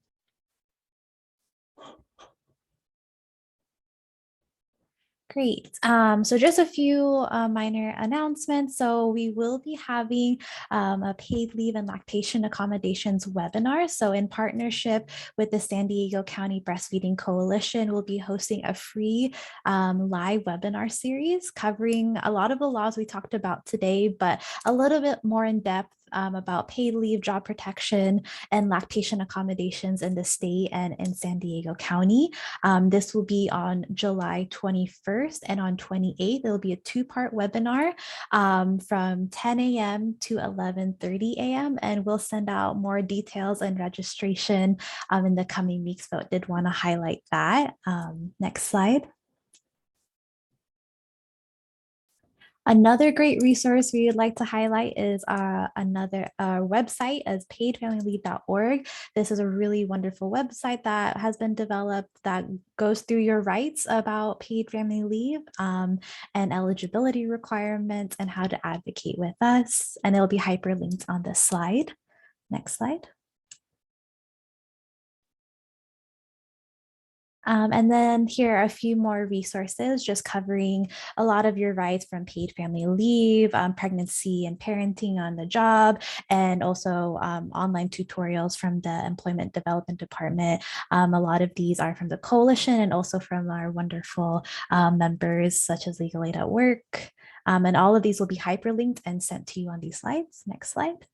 Great. So just a few minor announcements. So we will be having a paid leave and lactation accommodations webinar. So in partnership with the San Diego County Breastfeeding Coalition, we'll be hosting a free live webinar series covering a lot of the laws we talked about today, but a little bit more in depth about paid leave, job protection, and lactation accommodations in the state and in San Diego County. This will be on July 21st, and on 28th, there will be a 2-part webinar from 10 a.m. to 11:30 a.m. And we'll send out more details and registration in the coming weeks, but did want to highlight that. Next slide. Another great resource we would like to highlight is another website as paidfamilyleave.org. This is a really wonderful website that has been developed that goes through your rights about paid family leave and eligibility requirements and how to advocate with us. And it'll be hyperlinked on this slide. Next slide. And then here are a few more resources just covering a lot of your rights from paid family leave, pregnancy and parenting on the job, and also online tutorials from the Employment Development Department. A lot of these are from the coalition and also from our wonderful members such as Legal Aid at Work. And all of these will be hyperlinked and sent to you on these slides. Next slide.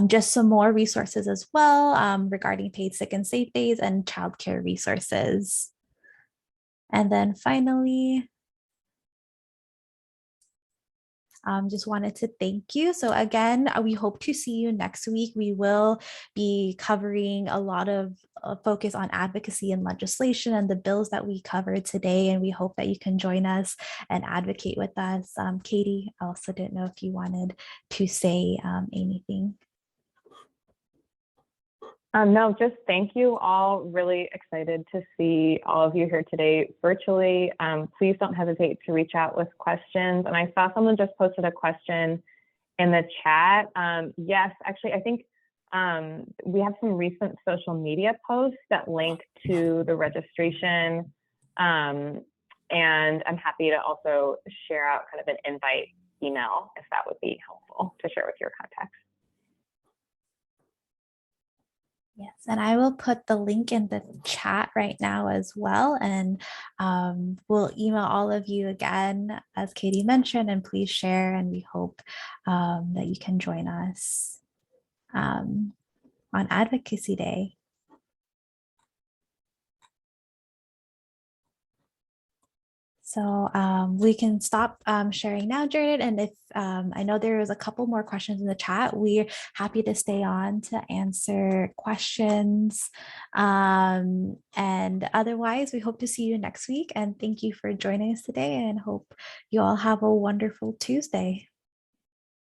Just some more resources as well regarding paid sick and safe days and childcare resources. And then finally, just wanted to thank you. So again, we hope to see you next week. We will be covering a lot of focus on advocacy and legislation and the bills that we covered today. And we hope that you can join us and advocate with us. Katie, I also didn't know if you wanted to say anything. No, just thank you all. Really excited to see all of you here today virtually. Please don't hesitate to reach out with questions. And I saw someone just posted a question in the chat. Yes, actually, I think we have some recent social media posts that link to the registration. And I'm happy to also share out kind of an invite email if that would be helpful to share with your contacts. Yes, and I will put the link in the chat right now as well. And we'll email all of you again, as Katie mentioned, and please share. And we hope that you can join us on Advocacy Day. So we can stop sharing now, Jared. And if I know there was a couple more questions in the chat, we're happy to stay on to answer questions. And otherwise, we hope to see you next week. And thank you for joining us today and hope you all have a wonderful Tuesday.